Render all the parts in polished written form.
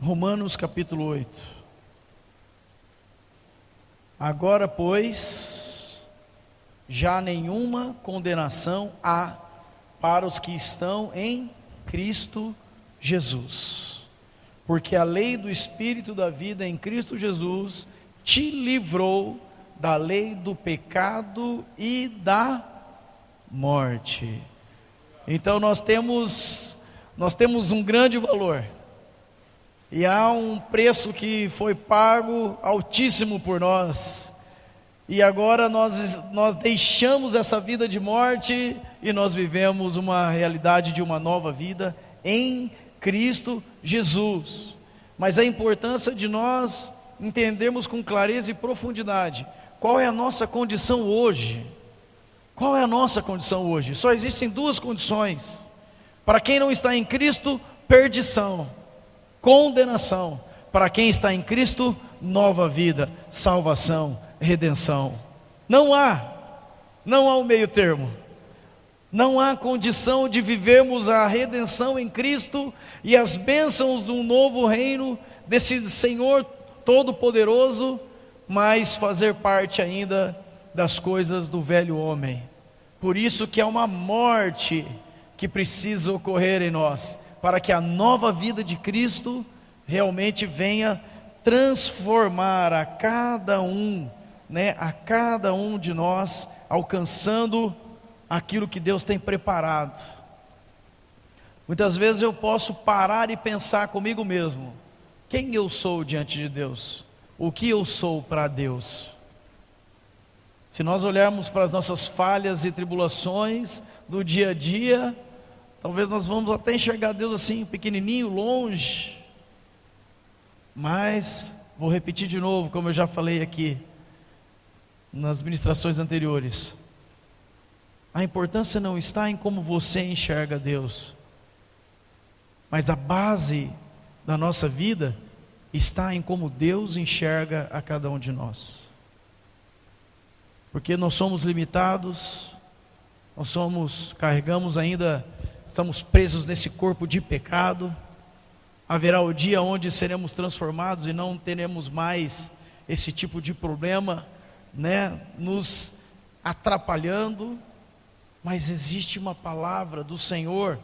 Romanos capítulo 8. Agora, pois, já nenhuma condenação há para os que estão em Cristo Jesus. Porque a lei do Espírito da vida em Cristo Jesus te livrou da lei do pecado e da morte. Então nós temos um grande valor. E há um preço que foi pago altíssimo por nós. E agora nós deixamos essa vida de morte e nós vivemos uma realidade de uma nova vida em Cristo Jesus. Mas a importância de nós entendermos com clareza e profundidade qual é a nossa condição hoje. Qual é a nossa condição hoje? Só existem duas condições. Para quem não está em Cristo, perdição, condenação. Para quem está em Cristo, nova vida, salvação, redenção. Não há o meio termo. Não há condição de vivermos a redenção em Cristo e as bênçãos de um novo reino, desse Senhor Todo-Poderoso, mas fazer parte ainda das coisas do velho homem. Por isso que é uma morte que precisa ocorrer em nós, para que a nova vida de Cristo realmente venha transformar a cada um de nós, alcançando aquilo que Deus tem preparado. Muitas vezes eu posso parar e pensar comigo mesmo: quem eu sou diante de Deus? O que eu sou para Deus? Se nós olharmos para as nossas falhas e tribulações do dia a dia, talvez nós vamos até enxergar Deus assim, pequenininho, longe. Mas, vou repetir de novo, como eu já falei aqui, nas ministrações anteriores. A importância não está em como você enxerga Deus, mas a base da nossa vida está em como Deus enxerga a cada um de nós. Porque nós somos limitados, carregamos ainda, estamos presos nesse corpo de pecado. Haverá o dia onde seremos transformados e não teremos mais esse tipo de problema, nos atrapalhando. Mas existe uma palavra do Senhor,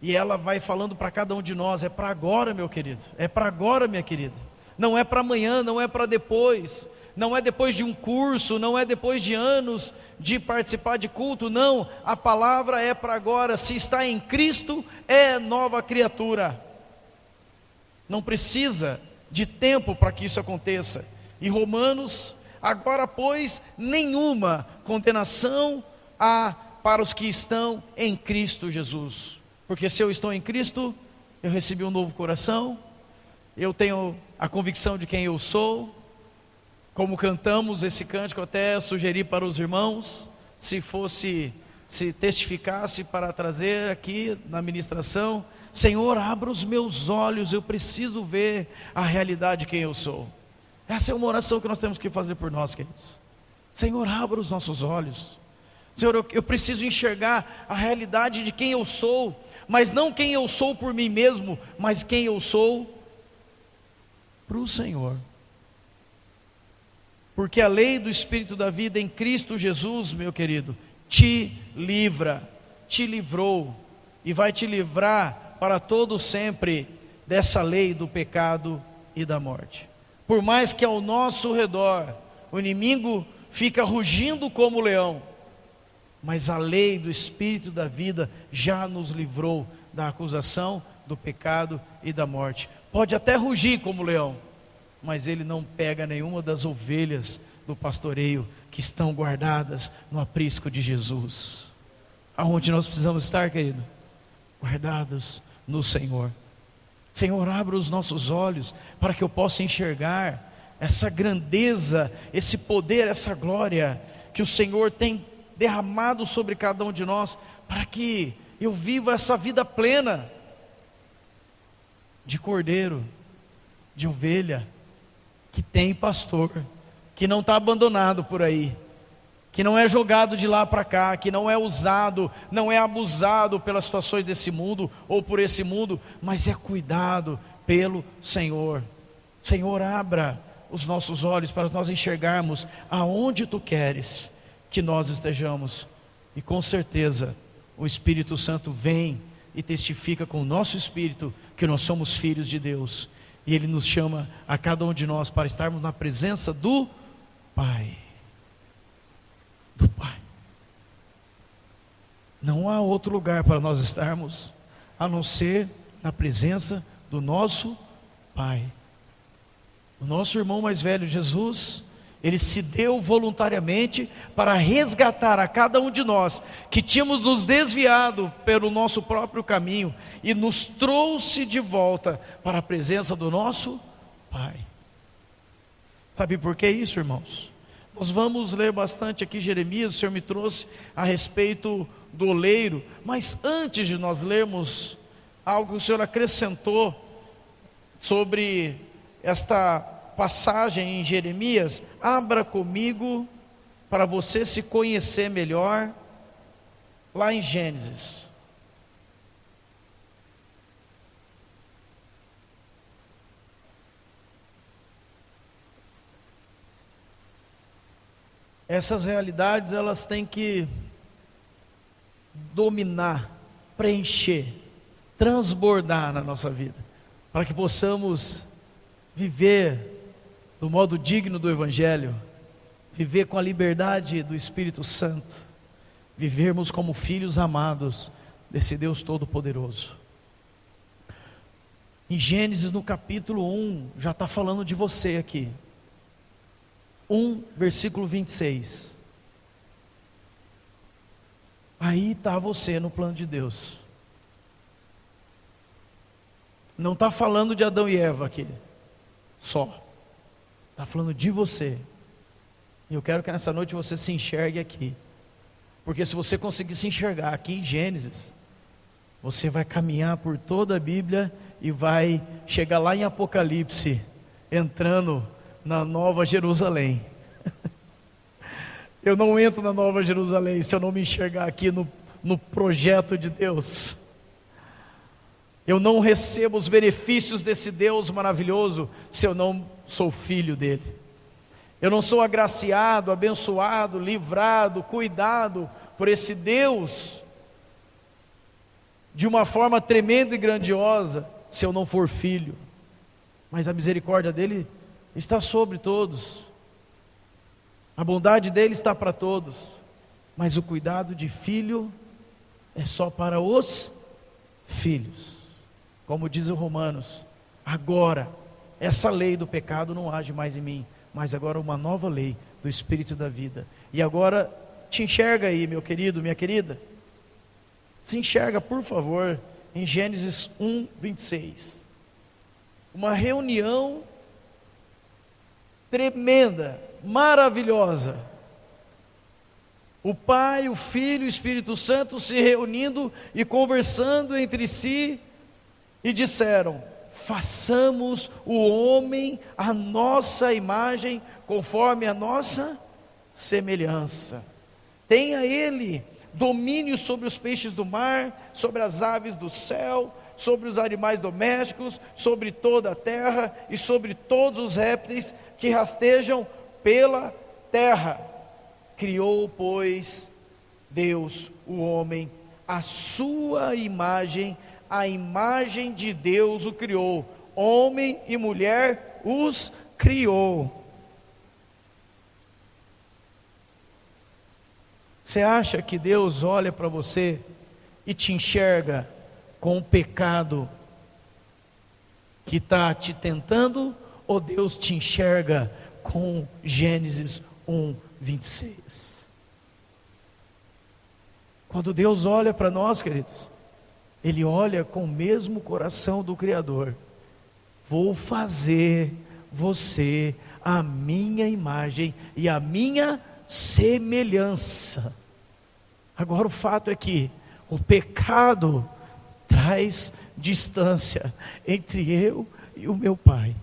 e ela vai falando para cada um de nós: é para agora, meu querido, é para agora, minha querida. Não é para amanhã, não é para depois. Não é depois de um curso, não é depois de anos de participar de culto, não. A palavra é para agora. Se está em Cristo, é nova criatura. Não precisa de tempo para que isso aconteça. E Romanos: agora, pois, nenhuma condenação há para os que estão em Cristo Jesus. Porque se eu estou em Cristo, eu recebi um novo coração, eu tenho a convicção de quem eu sou. Como cantamos esse cântico, até sugeri para os irmãos, se testificasse para trazer aqui na ministração: Senhor, abra os meus olhos, eu preciso ver a realidade de quem eu sou. Essa é uma oração que nós temos que fazer por nós, queridos. Senhor, abra os nossos olhos. Senhor, eu preciso enxergar a realidade de quem eu sou, mas não quem eu sou por mim mesmo, mas quem eu sou para o Senhor. Porque a lei do Espírito da vida em Cristo Jesus, meu querido, te livrou e vai te livrar para todo sempre dessa lei do pecado e da morte. Por mais que ao nosso redor o inimigo fica rugindo como leão, mas a lei do Espírito da vida já nos livrou da acusação, do pecado e da morte. Pode até rugir como leão, mas ele não pega nenhuma das ovelhas do pastoreio que estão guardadas no aprisco de Jesus. Aonde nós precisamos estar, querido? Guardados no Senhor. Senhor, abra os nossos olhos para que eu possa enxergar essa grandeza, esse poder, essa glória que o Senhor tem derramado sobre cada um de nós, para que eu viva essa vida plena de cordeiro, de ovelha, que tem pastor, que não está abandonado por aí, que não é jogado de lá para cá, que não é usado, não é abusado pelas situações desse mundo ou por esse mundo, mas é cuidado pelo Senhor. Senhor, abra os nossos olhos para nós enxergarmos aonde Tu queres que nós estejamos. E com certeza o Espírito Santo vem e testifica com o nosso espírito que nós somos filhos de Deus. E Ele nos chama a cada um de nós para estarmos na presença do Pai. Do Pai. Não há outro lugar para nós estarmos a não ser na presença do nosso Pai. O nosso irmão mais velho, Jesus, Ele se deu voluntariamente para resgatar a cada um de nós que tínhamos nos desviado pelo nosso próprio caminho e nos trouxe de volta para a presença do nosso Pai. Sabe por que isso, irmãos? Nós vamos ler bastante aqui Jeremias, o Senhor me trouxe a respeito do oleiro, mas antes de nós lermos algo que o Senhor acrescentou sobre esta passagem em Jeremias, abra comigo para você se conhecer melhor lá em Gênesis. Essas realidades, elas têm que dominar, preencher, transbordar na nossa vida, para que possamos viver do modo digno do Evangelho, viver com a liberdade do Espírito Santo, vivermos como filhos amados desse Deus Todo-Poderoso. Em Gênesis, no capítulo 1, já está falando de você aqui. 1, versículo 26. Aí está você no plano de Deus. Não está falando de Adão e Eva aqui, só. Está falando de você. E eu quero que nessa noite você se enxergue aqui. Porque se você conseguir se enxergar aqui em Gênesis, você vai caminhar por toda a Bíblia e vai chegar lá em Apocalipse, entrando na Nova Jerusalém. Eu não entro na Nova Jerusalém se eu não me enxergar aqui no projeto de Deus. Eu não recebo os benefícios desse Deus maravilhoso se eu não sou filho dele. Eu não sou agraciado, abençoado, livrado, cuidado por esse Deus de uma forma tremenda e grandiosa se eu não for filho. Mas a misericórdia dele está sobre todos, a bondade dele está para todos, mas o cuidado de filho é só para os filhos. Como diz o Romanos, agora essa lei do pecado não age mais em mim, mas agora uma nova lei do Espírito da vida. E agora te enxerga aí, meu querido, minha querida, se enxerga por favor em Gênesis 1, 26, uma reunião tremenda, maravilhosa, o Pai, o Filho e o Espírito Santo se reunindo e conversando entre si, e disseram: façamos o homem à nossa imagem, conforme a nossa semelhança. Tenha ele domínio sobre os peixes do mar, sobre as aves do céu, sobre os animais domésticos, sobre toda a terra e sobre todos os répteis que rastejam pela terra. Criou, pois, Deus o homem à sua imagem, a imagem de Deus o criou, homem e mulher os criou. Você acha que Deus olha para você e te enxerga com o pecado que está te tentando, ou Deus te enxerga com Gênesis 1, 26? Quando Deus olha para nós, queridos, Ele olha com o mesmo coração do Criador. Vou fazer você a minha imagem e a minha semelhança. Agora o fato é que o pecado traz distância entre eu e o meu Pai.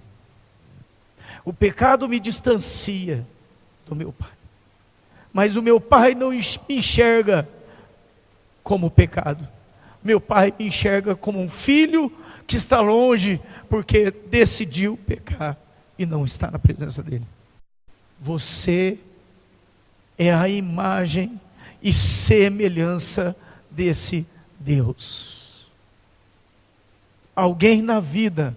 O pecado me distancia do meu Pai. mas o meu pai não me enxerga como pecado. Meu pai me enxerga como um filho que está longe, porque decidiu pecar e não está na presença dele. Você é a imagem e semelhança desse Deus. Alguém na vida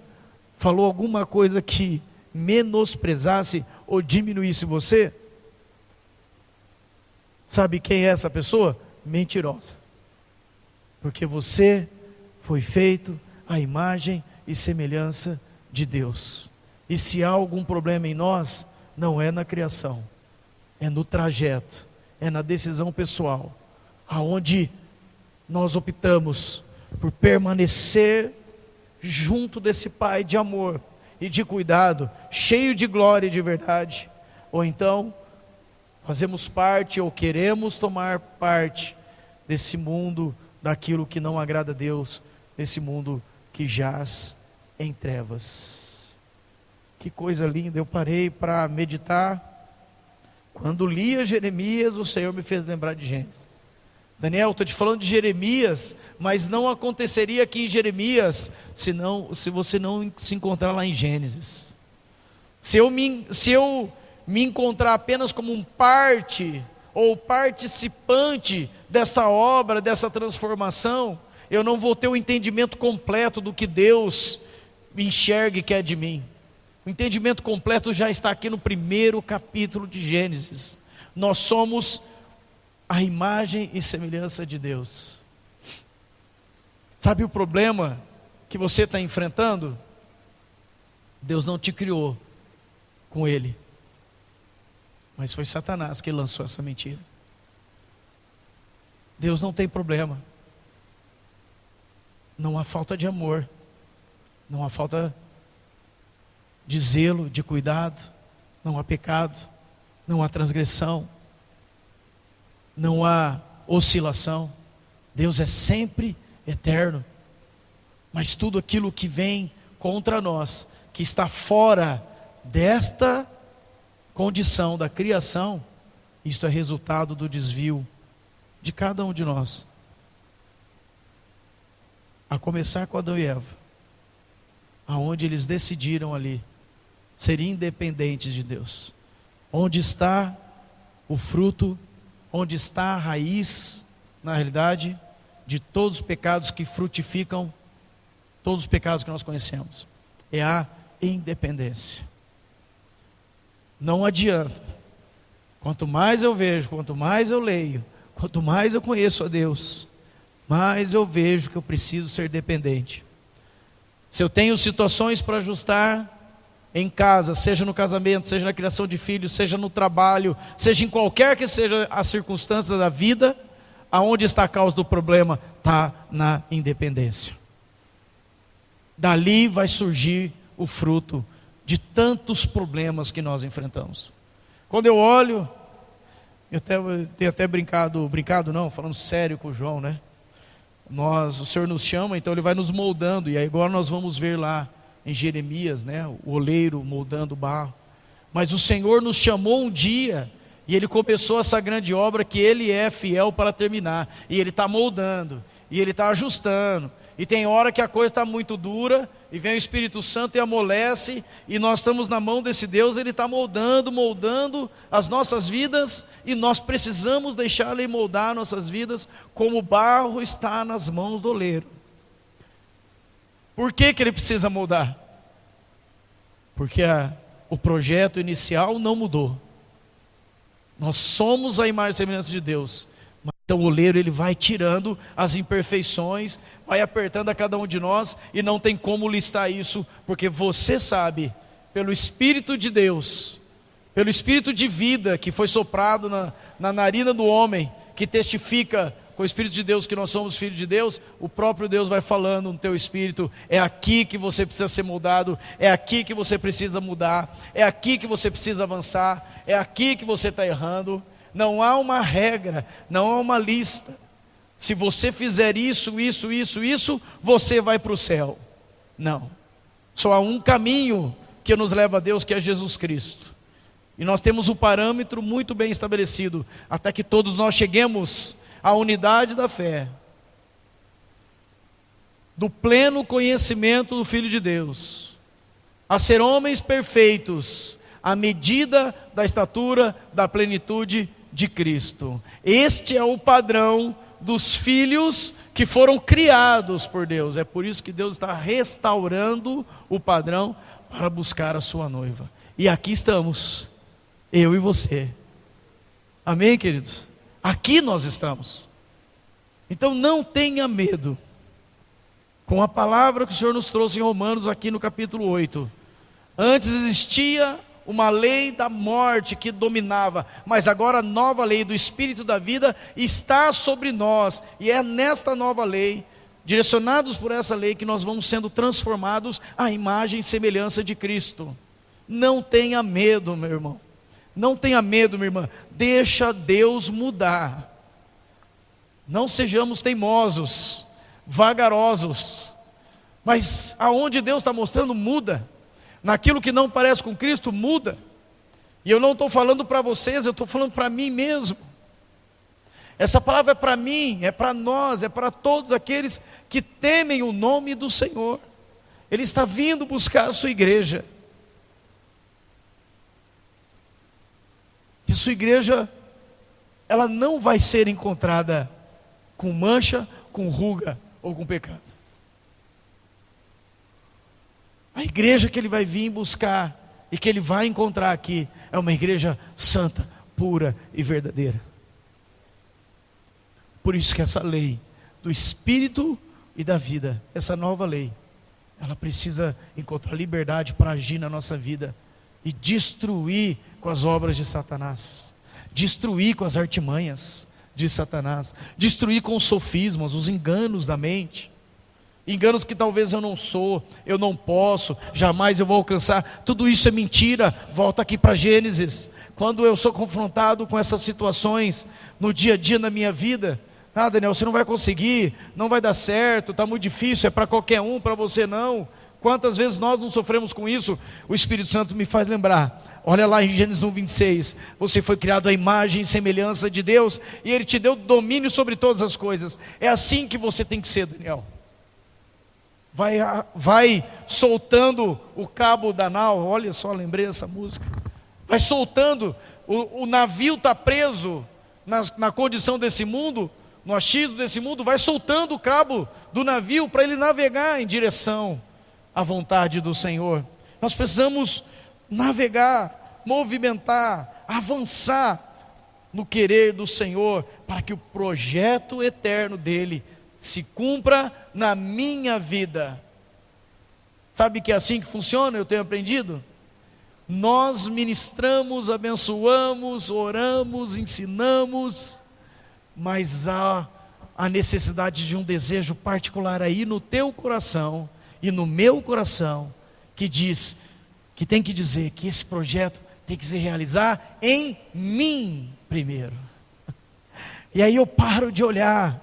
falou alguma coisa que menosprezasse ou diminuísse você? Sabe quem é essa pessoa? Mentirosa. Porque você foi feito à imagem e semelhança de Deus. E se há algum problema em nós, não é na criação, é no trajeto, é na decisão pessoal, aonde nós optamos por permanecer junto desse Pai de amor e de cuidado, cheio de glória e de verdade, ou então fazemos parte ou queremos tomar parte desse mundo, daquilo que não agrada a Deus, desse mundo que jaz em trevas. Que coisa linda, eu parei para meditar. Quando lia Jeremias, o Senhor me fez lembrar de Gênesis. Daniel, estou te falando de Jeremias, mas não aconteceria aqui em Jeremias, se você não se encontrar lá em Gênesis. Se eu me encontrar apenas como um parte ou participante desta obra, dessa transformação, eu não vou ter o entendimento completo do que Deus me enxerga e quer de mim. O entendimento completo já está aqui no primeiro capítulo de Gênesis. Nós somos a imagem e semelhança de Deus. Sabe o problema que você está enfrentando? Deus não te criou com ele, mas foi Satanás que lançou essa mentira. Deus não tem problema. Não há falta de amor, não há falta de zelo, de cuidado, não há pecado, não há transgressão, não há oscilação. Deus é sempre eterno. Mas tudo aquilo que vem contra nós, que está fora desta condição da criação, isto é resultado do desvio de cada um de nós. A começar com Adão e Eva, aonde eles decidiram ali ser independentes de Deus. Onde está o fruto, onde está a raiz, na realidade, de todos os pecados que frutificam, todos os pecados que nós conhecemos, é a independência. Não adianta, quanto mais eu vejo, quanto mais eu leio, quanto mais eu conheço a Deus, mais eu vejo que eu preciso ser dependente. Se eu tenho situações para ajustar em casa, seja no casamento, seja na criação de filhos, seja no trabalho, seja em qualquer que seja a circunstância da vida, aonde está a causa do problema? Está na independência. Dali vai surgir o fruto de tantos problemas que nós enfrentamos. Quando eu olho, eu tenho até brincado não, falando sério com o João, né? O Senhor nos chama, então Ele vai nos moldando, e aí agora nós vamos ver lá em Jeremias, né, o oleiro moldando o barro. Mas o Senhor nos chamou um dia, e Ele começou essa grande obra que Ele é fiel para terminar, e Ele está moldando, e Ele está ajustando, e tem hora que a coisa está muito dura, e vem o Espírito Santo e amolece, e nós estamos na mão desse Deus. Ele está moldando as nossas vidas, e nós precisamos deixar Ele moldar nossas vidas, como o barro está nas mãos do oleiro. Por que Ele precisa moldar? Porque o projeto inicial não mudou. Nós somos a imagem e semelhança de Deus. Então o oleiro, ele vai tirando as imperfeições, vai apertando a cada um de nós, e não tem como listar isso, porque você sabe, pelo Espírito de Deus, pelo Espírito de vida que foi soprado na narina do homem, que testifica com o Espírito de Deus que nós somos filhos de Deus, o próprio Deus vai falando no teu espírito: é aqui que você precisa ser moldado, é aqui que você precisa mudar, é aqui que você precisa avançar, é aqui que você está errando. Não há uma regra, não há uma lista. Se você fizer isso, você vai para o céu. Não. Só há um caminho que nos leva a Deus, que é Jesus Cristo. E nós temos um parâmetro muito bem estabelecido, até que todos nós cheguemos à unidade da fé, do pleno conhecimento do Filho de Deus, a ser homens perfeitos, à medida da estatura da plenitude de Cristo. Este é o padrão dos filhos que foram criados por Deus. É por isso que Deus está restaurando o padrão para buscar a sua noiva. E aqui estamos, eu e você. Amém, queridos? Aqui nós estamos. Então não tenha medo. Com a palavra que o Senhor nos trouxe em Romanos, aqui no capítulo 8. Antes existia uma lei da morte que dominava, mas agora a nova lei do Espírito da vida está sobre nós. E é nesta nova lei, direcionados por essa lei, que nós vamos sendo transformados à imagem e semelhança de Cristo. Não tenha medo, meu irmão. Não tenha medo, minha irmã. Deixa Deus mudar. Não sejamos teimosos, vagarosos. Mas aonde Deus está mostrando, muda. Naquilo que não parece com Cristo, muda. E eu não estou falando para vocês, eu estou falando para mim mesmo. Essa palavra é para mim, é para nós, é para todos aqueles que temem o nome do Senhor. Ele está vindo buscar a sua igreja. E sua igreja, ela não vai ser encontrada com mancha, com ruga ou com pecado. A igreja que ele vai vir buscar e que ele vai encontrar aqui é uma igreja santa, pura e verdadeira. Por isso que essa lei do Espírito e da vida, essa nova lei, ela precisa encontrar liberdade para agir na nossa vida e destruir com as obras de Satanás, destruir com as artimanhas de Satanás, destruir com os sofismas, os enganos da mente, enganos que talvez eu não sou, eu não posso, jamais eu vou alcançar. Tudo isso é mentira. Volta aqui para Gênesis. Quando eu sou confrontado com essas situações no dia a dia na minha vida, Daniel, você não vai conseguir, não vai dar certo, está muito difícil, é para qualquer um, para você não. Quantas vezes nós não sofremos com isso? O Espírito Santo me faz lembrar. Olha lá em Gênesis 1:26, você foi criado à imagem e semelhança de Deus, e Ele te deu domínio sobre todas as coisas. É assim que você tem que ser, Daniel. Vai soltando o cabo da nau. Olha só, lembrei dessa música. Vai soltando, o navio está preso na condição desse mundo, no achismo desse mundo, vai soltando o cabo do navio para ele navegar em direção à vontade do Senhor. Nós precisamos navegar, movimentar, avançar no querer do Senhor, para que o projeto eterno dele se cumpra na minha vida. Sabe que é assim que funciona? Eu tenho aprendido. Nós ministramos, abençoamos, oramos, ensinamos, mas há a necessidade de um desejo particular aí no teu coração e no meu coração, que diz, que tem que dizer que esse projeto tem que se realizar em mim primeiro. E aí eu paro de olhar,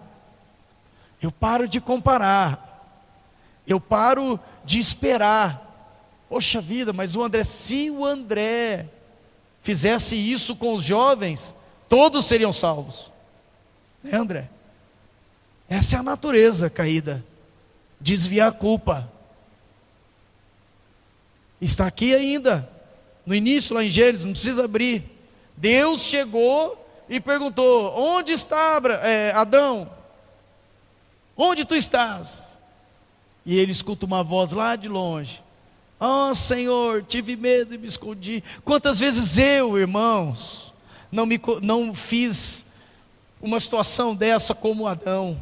eu paro de comparar, eu paro de esperar. Poxa vida, mas se o André fizesse isso com os jovens, todos seriam salvos. Né, André? Essa é a natureza caída, desviar a culpa. Está aqui ainda, no início lá em Gênesis, não precisa abrir. Deus chegou e perguntou: onde está Adão? Onde tu estás? E ele escuta uma voz lá de longe: ó Senhor, tive medo e me escondi. Quantas vezes eu, irmãos, não fiz uma situação dessa como Adão,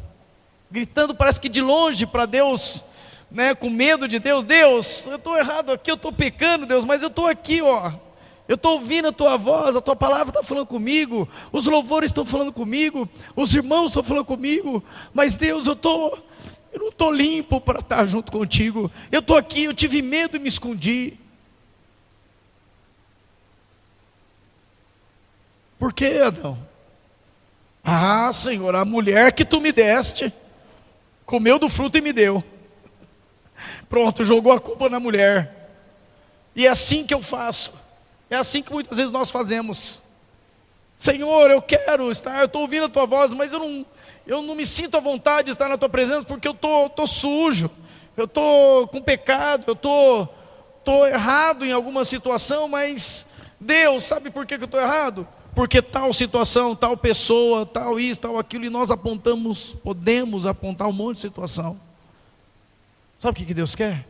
gritando parece que de longe para Deus, né, com medo de Deus. Deus, eu estou errado aqui, eu estou pecando, Deus, mas eu estou aqui, ó. Eu estou ouvindo a tua voz, a tua palavra está falando comigo, os louvores estão falando comigo, os irmãos estão falando comigo, mas Deus, eu não estou limpo para estar junto contigo. Eu estou aqui, eu tive medo e me escondi. Por quê, Adão? Ah, Senhor, a mulher que tu me deste, comeu do fruto e me deu. Pronto, jogou a culpa na mulher. E é assim que eu faço. É assim que muitas vezes nós fazemos. Senhor, eu quero estar, eu estou ouvindo a tua voz, mas eu não me sinto à vontade de estar na tua presença, porque eu estou sujo, eu estou com pecado, eu estou errado em alguma situação, mas Deus, sabe por que eu estou errado? Porque tal situação, tal pessoa, tal isso, tal aquilo, e nós podemos apontar um monte de situação. Sabe o que Deus quer?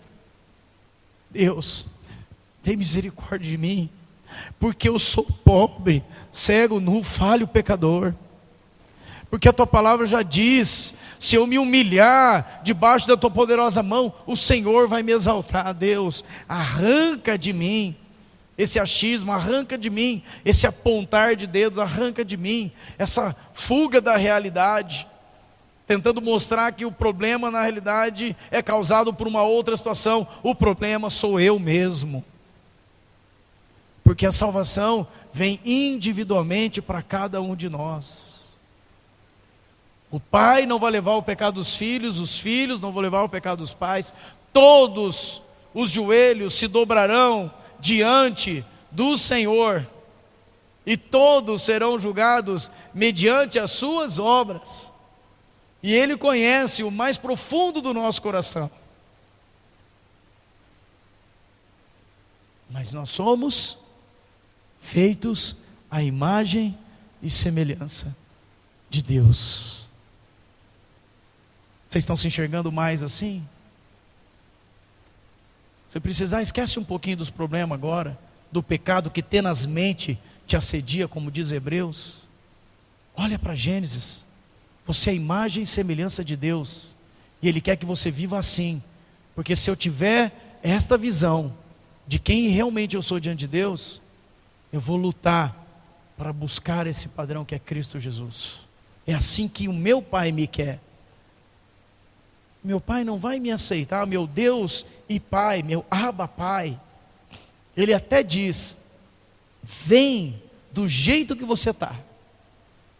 Deus, tem misericórdia de mim, porque eu sou pobre, cego, nu, falho, pecador. Porque a tua palavra já diz, se eu me humilhar debaixo da tua poderosa mão, o Senhor vai me exaltar. Deus, arranca de mim esse achismo, arranca de mim esse apontar de dedos, arranca de mim essa fuga da realidade, tentando mostrar que o problema na realidade é causado por uma outra situação. O problema sou eu mesmo, porque a salvação vem individualmente para cada um de nós. O pai não vai levar o pecado dos filhos, os filhos não vão levar o pecado dos pais. Todos os joelhos se dobrarão diante do Senhor, e todos serão julgados mediante as suas obras. E Ele conhece o mais profundo do nosso coração. Mas nós somos feitos à imagem e semelhança de Deus. Vocês estão se enxergando mais assim? Se precisar, esquece um pouquinho dos problemas agora, do pecado que tenazmente te assedia, como diz Hebreus. Olha para Gênesis. Você é a imagem e semelhança de Deus, e Ele quer que você viva assim, porque se eu tiver esta visão de quem realmente eu sou diante de Deus, eu vou lutar para buscar esse padrão que é Cristo Jesus. É assim que o meu Pai me quer. Meu Pai não vai me aceitar, meu Deus e Pai, meu Abba Pai, Ele até diz, vem do jeito que você está.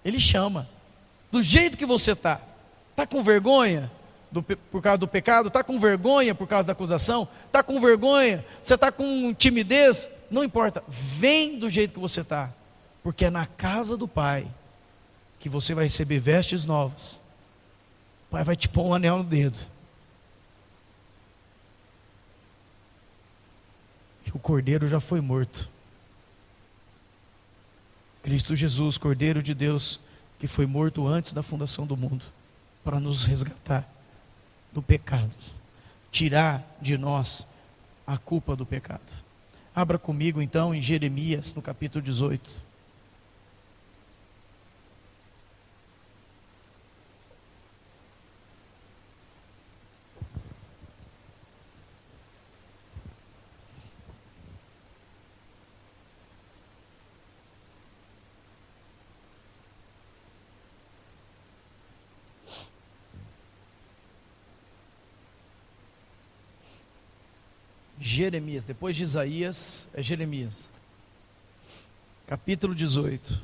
Ele chama, do jeito que você está. Está com vergonha por causa do pecado? Está com vergonha por causa da acusação? Está com vergonha? Você está com timidez? Não importa, vem do jeito que você está, porque é na casa do Pai que você vai receber vestes novas. O Pai vai te pôr um anel no dedo, e o Cordeiro já foi morto. Cristo Jesus, Cordeiro de Deus, que foi morto antes da fundação do mundo, para nos resgatar do pecado, tirar de nós a culpa do pecado. Abra comigo então em Jeremias, no capítulo 18. Jeremias, depois de Isaías, é Jeremias, capítulo 18.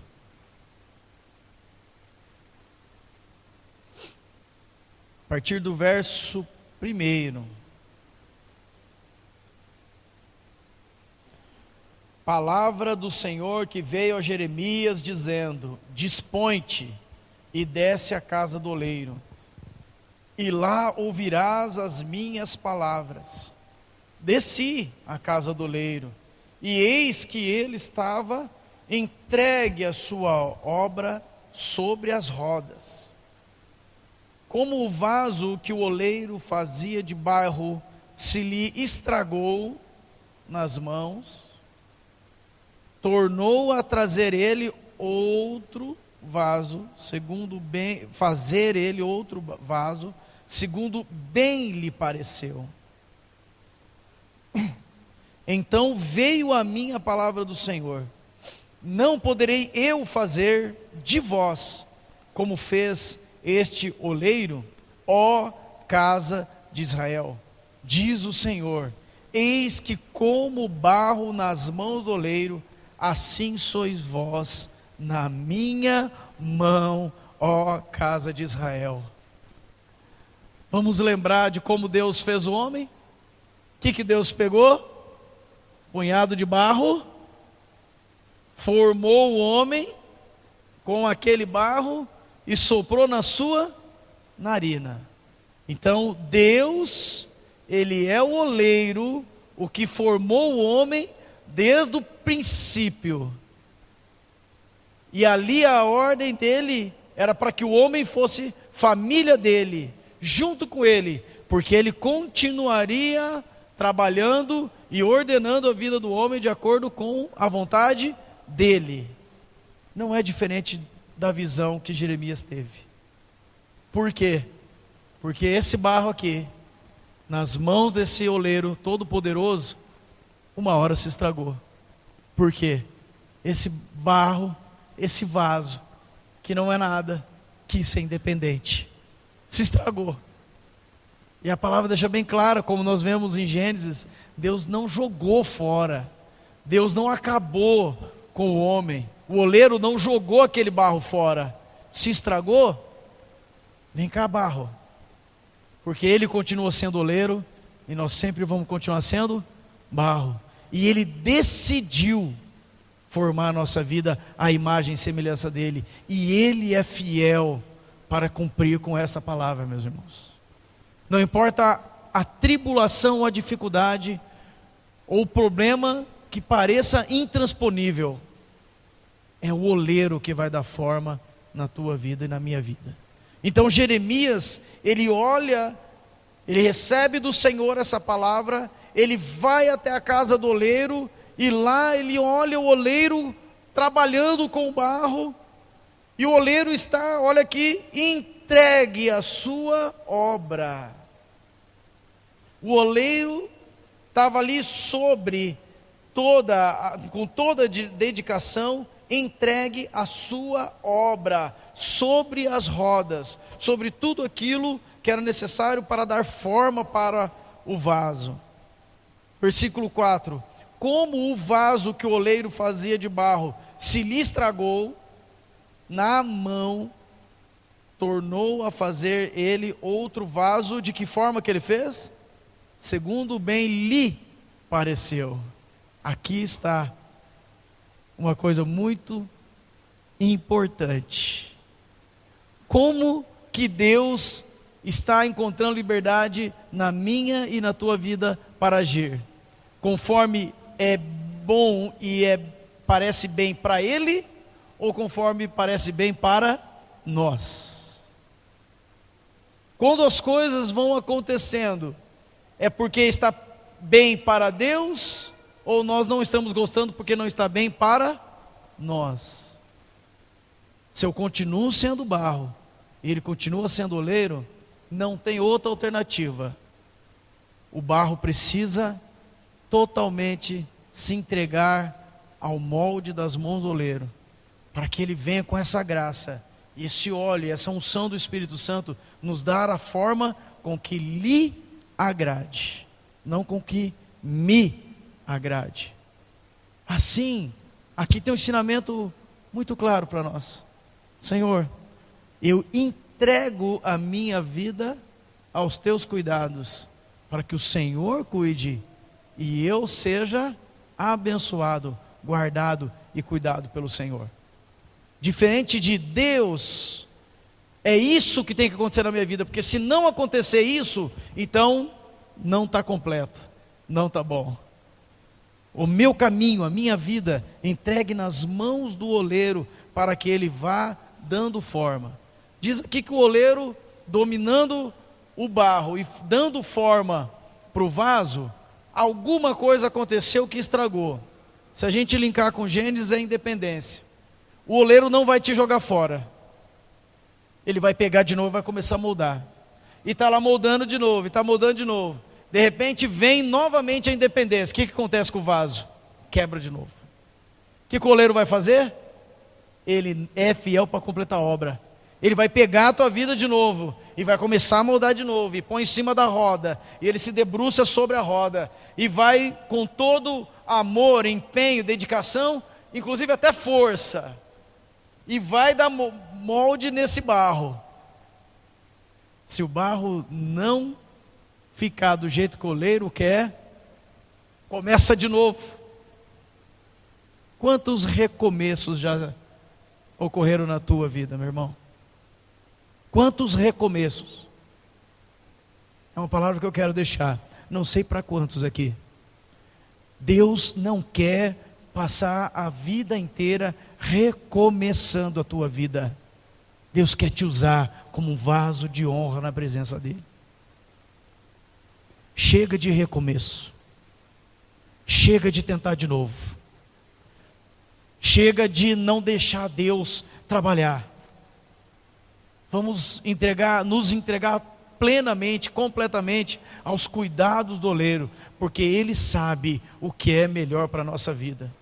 A partir do verso 1. Palavra do Senhor que veio a Jeremias dizendo: dispõe-te e desce à casa do oleiro, e lá ouvirás as minhas palavras. Desci à casa do oleiro, e eis que ele estava entregue a sua obra sobre as rodas. Como o vaso que o oleiro fazia de barro se lhe estragou nas mãos, tornou a trazer ele outro vaso, fazer ele outro vaso, segundo bem lhe pareceu. Então veio a mim a palavra do Senhor: não poderei eu fazer de vós como fez este oleiro, ó casa de Israel, diz o Senhor: eis que como barro nas mãos do oleiro, assim sois vós na minha mão, ó casa de Israel. Vamos lembrar de como Deus fez o homem? O que Deus pegou? Punhado de barro formou o homem com aquele barro e soprou na sua narina. Então Deus, Ele é o oleiro, o que formou o homem desde o princípio. E ali a ordem dele era para que o homem fosse família dele, junto com ele, porque ele continuaria trabalhando e ordenando a vida do homem de acordo com a vontade dele. Não é diferente da visão que Jeremias teve. Por quê? Porque esse barro aqui, nas mãos desse oleiro todo-poderoso, uma hora se estragou. Por quê? Esse barro, esse vaso, que não é nada, quis ser independente, se estragou. E a palavra deixa bem clara, como nós vemos em Gênesis, Deus não jogou fora, Deus não acabou com o homem, o oleiro não jogou aquele barro fora. Se estragou, vem cá barro, porque ele continua sendo oleiro, e nós sempre vamos continuar sendo barro, e ele decidiu formar a nossa vida à imagem e semelhança dele, e ele é fiel para cumprir com essa palavra, meus irmãos. Não importa a tribulação ou a dificuldade, ou o problema que pareça intransponível, é o oleiro que vai dar forma na tua vida e na minha vida. Então Jeremias, ele olha, ele recebe do Senhor essa palavra, ele vai até a casa do oleiro, e lá ele olha o oleiro trabalhando com o barro, e o oleiro está, olha aqui, entregue a sua obra. O oleiro estava ali com toda a dedicação, entregue a sua obra, sobre as rodas, sobre tudo aquilo que era necessário para dar forma para o vaso. Versículo 4: como o vaso que o oleiro fazia de barro se lhe estragou, na mão tornou a fazer ele outro vaso. De que forma que ele fez? Segundo bem lhe pareceu. Aqui está uma coisa muito importante. Como que Deus está encontrando liberdade na minha e na tua vida para agir? Conforme é bom e parece bem para Ele, ou conforme parece bem para nós? Quando as coisas vão acontecendo, é porque está bem para Deus, ou nós não estamos gostando porque não está bem para nós? Se eu continuo sendo barro, e ele continua sendo oleiro, não tem outra alternativa. O barro precisa totalmente se entregar ao molde das mãos do oleiro, para que ele venha com essa graça, e esse óleo, essa unção do Espírito Santo, nos dar a forma com que lhe agrade, não com que me agrade. Assim, aqui tem um ensinamento muito claro para nós. Senhor, eu entrego a minha vida aos teus cuidados, para que o Senhor cuide, e eu seja abençoado, guardado e cuidado pelo Senhor. Diferente de Deus, é isso que tem que acontecer na minha vida, porque se não acontecer isso, então não está completo, não está bom. O meu caminho, a minha vida, entregue nas mãos do oleiro, para que ele vá dando forma. Diz aqui que o oleiro, dominando o barro e dando forma para o vaso, alguma coisa aconteceu que estragou. Se a gente linkar com Gênesis, é independência. O oleiro não vai te jogar fora, ele vai pegar de novo e vai começar a moldar, e está lá moldando de novo, e está moldando de novo. De repente vem novamente a independência. O que acontece com o vaso? Quebra de novo. O que o oleiro vai fazer? Ele é fiel para completar a obra. Ele vai pegar a tua vida de novo, e vai começar a moldar de novo, e põe em cima da roda, e ele se debruça sobre a roda, e vai com todo amor, empenho, dedicação, inclusive até força, e vai dar molde nesse barro. Se o barro não ficar do jeito que o oleiro quer, começa de novo. Quantos recomeços já ocorreram na tua vida, meu irmão? Quantos recomeços? É uma palavra que eu quero deixar. Não sei para quantos aqui. Deus não quer passar a vida inteira recomeçando a tua vida. Deus quer te usar como um vaso de honra na presença dEle. Chega de recomeço. Chega de tentar de novo. Chega de não deixar Deus trabalhar. Vamos nos entregar plenamente, completamente aos cuidados do oleiro, porque Ele sabe o que é melhor para a nossa vida.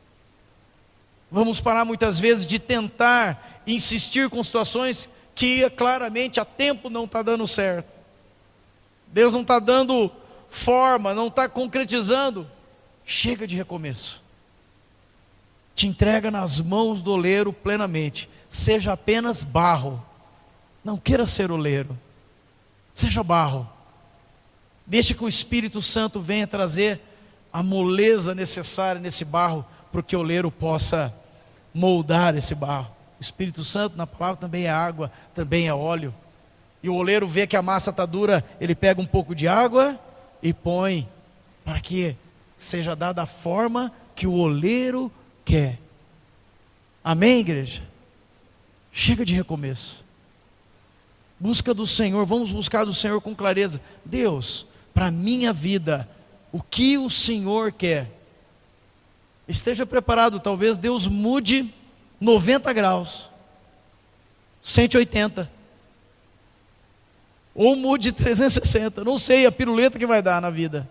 Vamos parar muitas vezes de tentar insistir com situações que claramente há tempo não está dando certo. Deus não está dando forma, não está concretizando. Chega de recomeço. Te entrega nas mãos do oleiro plenamente. Seja apenas barro. Não queira ser oleiro. Seja barro. Deixe que o Espírito Santo venha trazer a moleza necessária nesse barro, para que o oleiro possa moldar esse barro. O Espírito Santo na palavra também é água, também é óleo. E o oleiro vê que a massa está dura, ele pega um pouco de água e põe, para que seja dada a forma que o oleiro quer. Amém, igreja? Chega de recomeço. Busca do Senhor, vamos buscar do Senhor com clareza. Deus, para a minha vida, o que o Senhor quer? Esteja preparado, talvez Deus mude 90 graus, 180, ou mude 360, não sei a piruleta que vai dar na vida.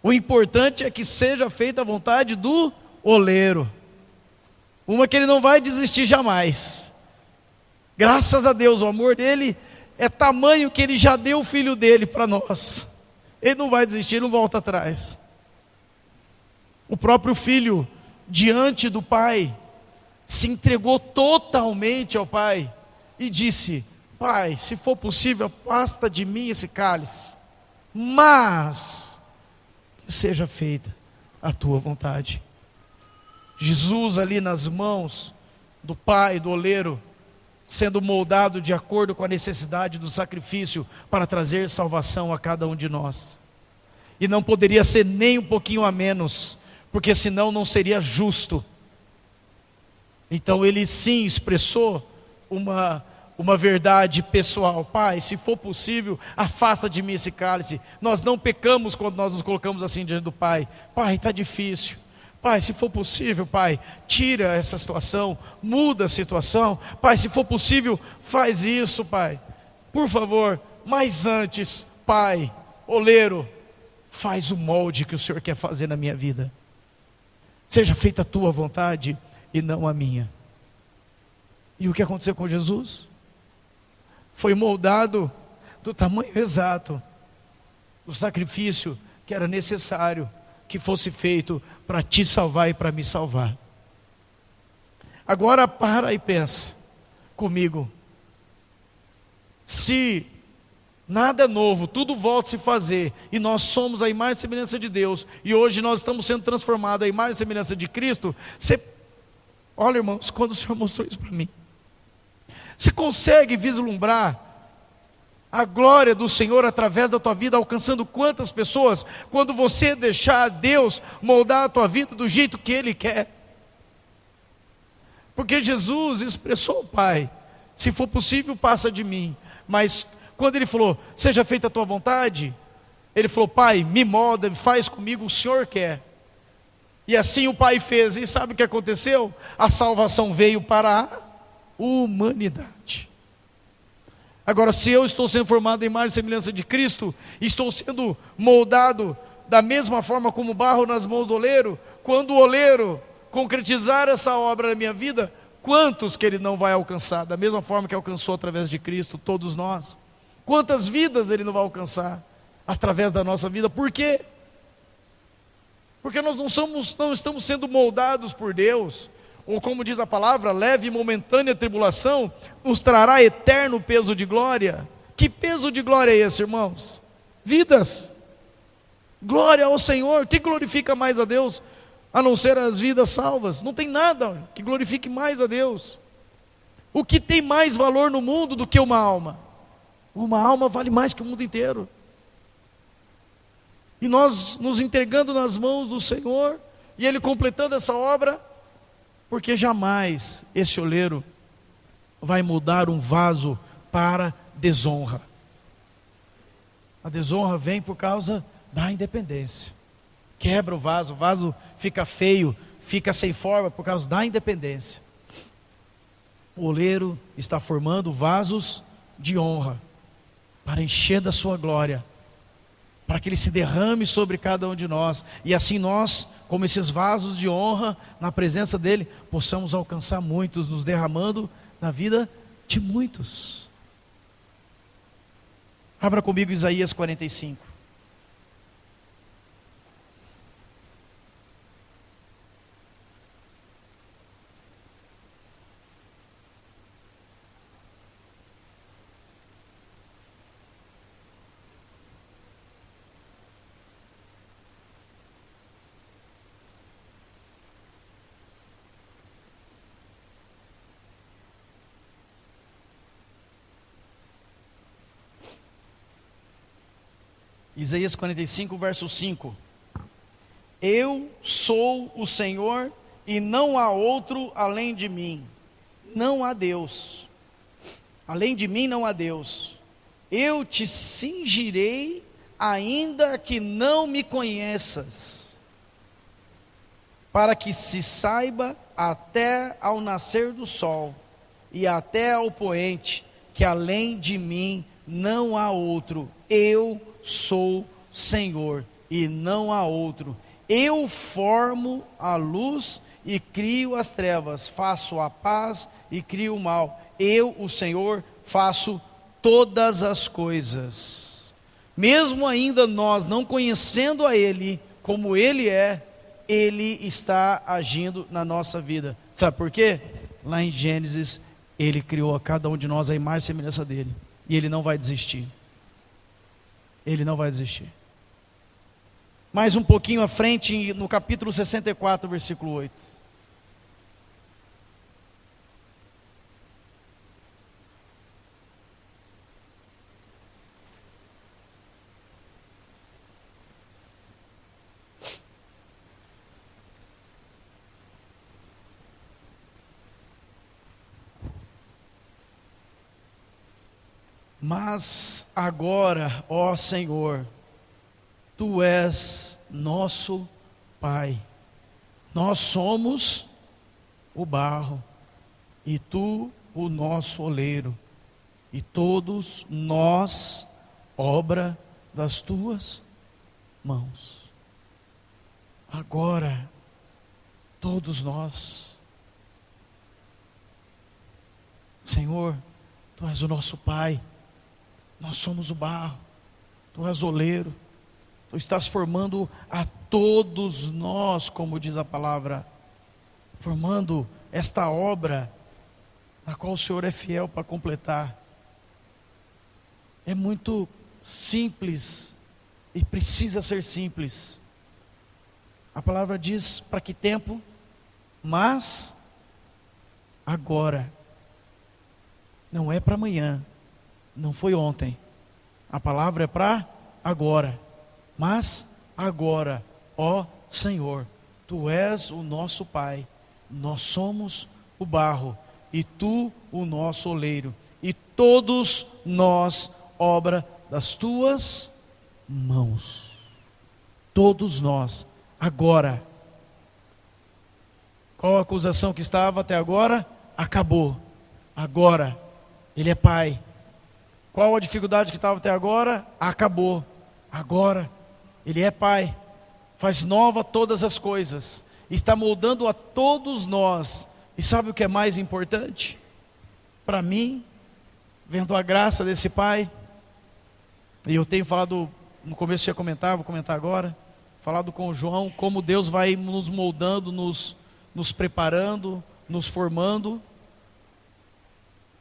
O importante é que seja feita a vontade do oleiro, uma que ele não vai desistir jamais. Graças a Deus, o amor dele é tamanho que ele já deu o filho dele para nós. Ele não vai desistir, não volta atrás. O próprio filho, diante do pai, se entregou totalmente ao pai e disse: Pai, se for possível, afasta de mim esse cálice, mas que seja feita a tua vontade. Jesus ali nas mãos do pai, do oleiro, sendo moldado de acordo com a necessidade do sacrifício para trazer salvação a cada um de nós. E não poderia ser nem um pouquinho a menos, porque senão não seria justo. Então ele sim expressou uma verdade pessoal: Pai, se for possível, afasta de mim esse cálice. Nós não pecamos quando nós nos colocamos assim diante do Pai. Pai, está difícil. Pai, se for possível, Pai, tira essa situação, muda a situação. Pai, se for possível, faz isso, Pai, por favor. Mas antes, Pai, oleiro, faz o molde que o Senhor quer fazer na minha vida. Seja feita a tua vontade e não a minha. E o que aconteceu com Jesus? Foi moldado do tamanho exato do sacrifício que era necessário que fosse feito para te salvar e para me salvar. Agora para e pensa comigo. Se nada é novo, tudo volta a se fazer, e nós somos a imagem e semelhança de Deus, e hoje nós estamos sendo transformados à imagem e semelhança de Cristo, olha, irmãos, quando o Senhor mostrou isso para mim, você consegue vislumbrar a glória do Senhor através da tua vida, alcançando quantas pessoas, quando você deixar Deus moldar a tua vida do jeito que Ele quer? Porque Jesus expressou ao Pai: se for possível, passa de mim. Mas quando Ele falou, seja feita a tua vontade, Ele falou: Pai, me molda, faz comigo, o Senhor quer. E assim o Pai fez, e sabe o que aconteceu? A salvação veio para a humanidade. Agora, se eu estou sendo formado em imagem e semelhança de Cristo, estou sendo moldado da mesma forma como barro nas mãos do oleiro, quando o oleiro concretizar essa obra na minha vida, quantos que ele não vai alcançar? Da mesma forma que alcançou através de Cristo, todos nós. Quantas vidas ele não vai alcançar através da nossa vida? Por quê? Porque nós não estamos sendo moldados por Deus. Ou como diz a palavra, leve e momentânea tribulação nos trará eterno peso de glória. Que peso de glória é esse, irmãos? Vidas. Glória ao Senhor. Que glorifica mais a Deus? a não ser as vidas salvas. Não tem nada que glorifique mais a Deus. O que tem mais valor no mundo do que uma alma? Uma alma vale mais que o mundo inteiro. E nós nos entregando nas mãos do Senhor, e Ele completando essa obra, porque jamais esse oleiro vai mudar um vaso para desonra. A desonra vem por causa da independência. Quebra o vaso fica feio, fica sem forma por causa da independência. O oleiro está formando vasos de honra, para encher da sua glória, para que Ele se derrame sobre cada um de nós, e assim nós, como esses vasos de honra, na presença dEle, possamos alcançar muitos, nos derramando na vida de muitos. Abra comigo Isaías 45. Isaías 45, verso 5. Eu sou o Senhor e não há outro além de mim. Não há Deus. Além de mim não há Deus. Eu te cingirei ainda que não me conheças, para que se saiba até ao nascer do sol e até ao poente, que além de mim não há outro. Eu sou Senhor e não há outro. Eu formo a luz e crio as trevas, faço a paz e crio o mal. Eu, o Senhor, faço todas as coisas. Mesmo ainda nós não conhecendo a Ele como Ele é, Ele está agindo na nossa vida. Sabe por quê? Lá em Gênesis, Ele criou a cada um de nós a imagem e semelhança dEle, e Ele não vai desistir. Ele não vai desistir. Mais um pouquinho à frente, no capítulo 64, versículo 8. Mas agora, ó Senhor, Tu és nosso Pai, nós somos o barro, e Tu o nosso oleiro, e todos nós, obra das Tuas mãos. Agora, todos nós, Senhor, Tu és o nosso Pai, nós somos o barro, Tu és o oleiro, Tu estás formando a todos nós, como diz a palavra, formando esta obra, na qual o Senhor é fiel para completar. É muito simples, e precisa ser simples. A palavra diz para que tempo? Mas agora, não é para amanhã, não foi ontem, a palavra é para agora. Mas agora, ó Senhor, Tu és o nosso Pai, nós somos o barro, e Tu o nosso oleiro, e todos nós, obra das Tuas mãos. Todos nós, agora. Qual a acusação que estava até agora? Acabou. Agora, Ele é Pai. Qual a dificuldade que estava até agora? Acabou. Agora, Ele é Pai. Faz nova todas as coisas. Está moldando a todos nós. E sabe o que é mais importante? Para mim, vendo a graça desse Pai, e eu tenho falado, no começo eu ia comentar, vou comentar agora, falado com o João, como Deus vai nos moldando, nos preparando, nos formando.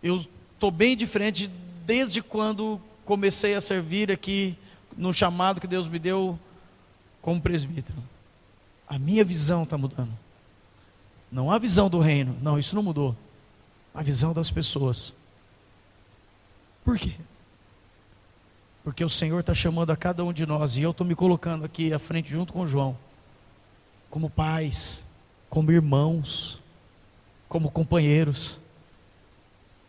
Eu estou bem diferente desde quando comecei a servir aqui, no chamado que Deus me deu como presbítero. A minha visão está mudando. Não a visão do reino, não, isso não mudou. A visão das pessoas. Por quê? Porque o Senhor está chamando a cada um de nós, e eu estou me colocando aqui à frente junto com o João, como pais, como irmãos, como companheiros.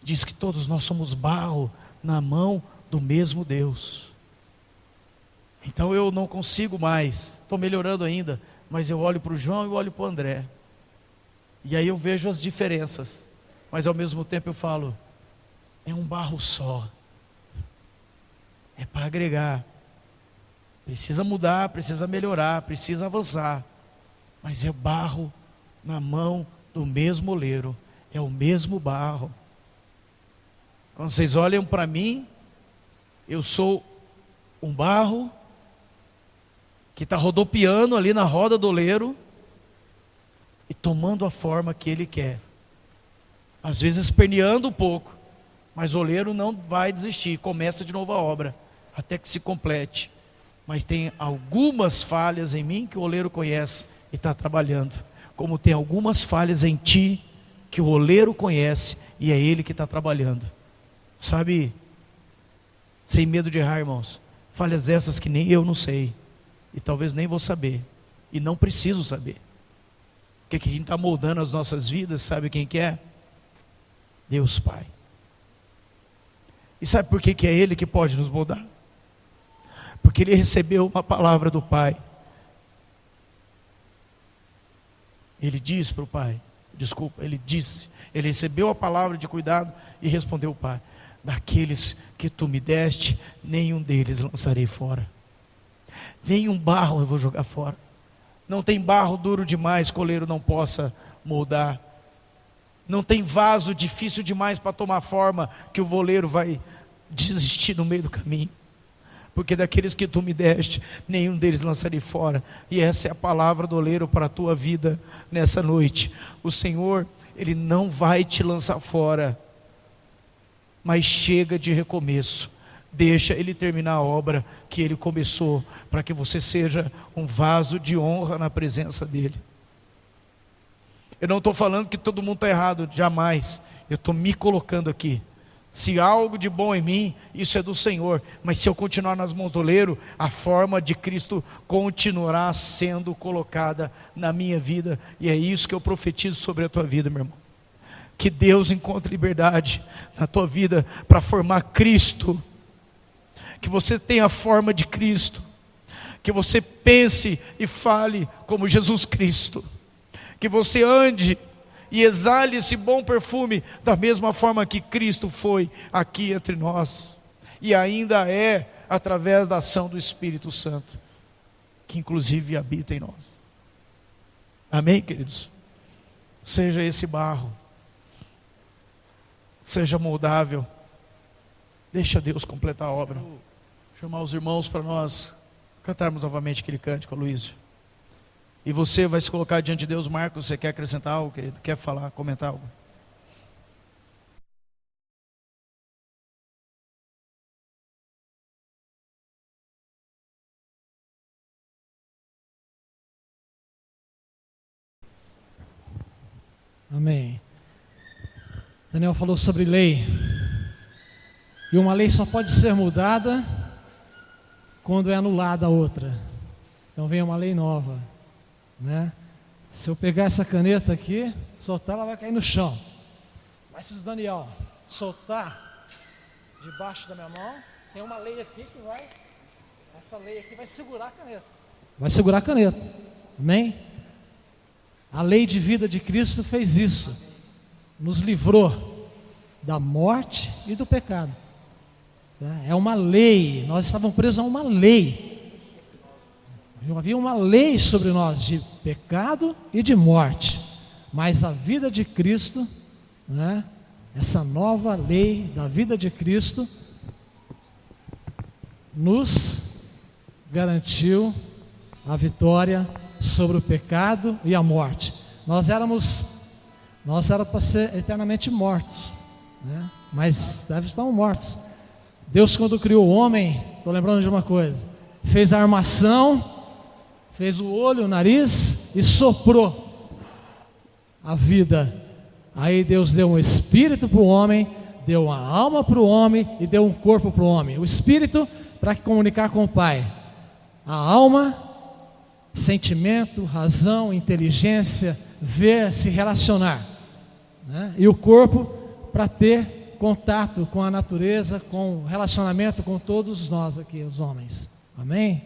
Diz que todos nós somos barro na mão do mesmo Deus. Então eu não consigo mais, estou melhorando ainda, mas eu olho para o João e olho para o André, e aí eu vejo as diferenças, mas ao mesmo tempo eu falo, é um barro só, é para agregar, precisa mudar, precisa melhorar, precisa avançar, mas é barro na mão do mesmo oleiro, é o mesmo barro. Quando vocês olham para mim, eu sou um barro que está rodopiando ali na roda do oleiro e tomando a forma que ele quer. Às vezes esperneando um pouco, mas o oleiro não vai desistir, começa de novo a obra, até que se complete. Mas tem algumas falhas em mim que o oleiro conhece e está trabalhando, como tem algumas falhas em ti que o oleiro conhece e é ele que está trabalhando. Sabe, sem medo de errar, irmãos, falhas essas que nem eu não sei, e talvez nem vou saber, e não preciso saber, porque quem está moldando as nossas vidas, sabe quem que é? Deus Pai. E sabe por que é Ele que pode nos moldar? Porque Ele recebeu uma palavra do Pai. Ele disse para o Pai, ele recebeu a palavra de cuidado e respondeu ao Pai: daqueles que tu me deste, nenhum deles lançarei fora. Nenhum barro eu vou jogar fora. Não tem barro duro demais que o oleiro não possa moldar. Não tem vaso difícil demais para tomar forma que o oleiro vai desistir no meio do caminho. Porque daqueles que tu me deste, nenhum deles lançarei fora. E essa é a palavra do oleiro para a tua vida nessa noite. O Senhor, Ele não vai te lançar fora, mas chega de recomeço. Deixa Ele terminar a obra que Ele começou, para que você seja um vaso de honra na presença dEle. Eu não estou falando que todo mundo está errado, jamais. Eu estou me colocando aqui. Se há algo de bom em mim, isso é do Senhor. Mas se eu continuar nas mãos do oleiro, a forma de Cristo continuará sendo colocada na minha vida. E é isso que eu profetizo sobre a tua vida, meu irmão. Que Deus encontre liberdade na tua vida para formar Cristo. Que você tenha a forma de Cristo. Que você pense e fale como Jesus Cristo. Que você ande e exale esse bom perfume da mesma forma que Cristo foi aqui entre nós. E ainda é através da ação do Espírito Santo, que inclusive habita em nós. Amém, queridos? Seja esse barro. Seja moldável. Deixa Deus completar a obra. Vou chamar os irmãos para nós cantarmos novamente aquele cântico, Aloysio. E você vai se colocar diante de Deus. Marcos, você quer acrescentar algo, querido? Quer falar, comentar algo? Amém. Daniel falou sobre lei. E uma lei só pode ser mudada quando é anulada a outra. Então vem uma lei nova, né? Se eu pegar essa caneta aqui, soltar, ela vai cair no chão. Mas se o Daniel soltar debaixo da minha mão, tem uma lei aqui que vai, essa lei aqui vai segurar a caneta. Vai segurar a caneta. Amém? A lei de vida de Cristo fez isso. Nos livrou da morte e do pecado. É uma lei. Nós estávamos presos a uma lei. Havia uma lei sobre nós de pecado e de morte. Mas a vida de Cristo, né, essa nova lei da vida de Cristo, nos garantiu a vitória sobre o pecado e a morte. Nós éramos para ser eternamente mortos, né? Mas estamos mortos. Deus, quando criou o homem, estou lembrando de uma coisa, fez a armação, fez o olho, o nariz e soprou a vida. Aí Deus deu um espírito para o homem, deu uma alma para o homem e deu um corpo para o homem. O espírito para comunicar com o Pai. A alma, sentimento, razão, inteligência, ver, se relacionar, né? E o corpo para ter contato com a natureza, com relacionamento com todos nós aqui, os homens. Amém?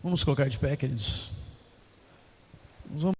Vamos colocar de pé, queridos.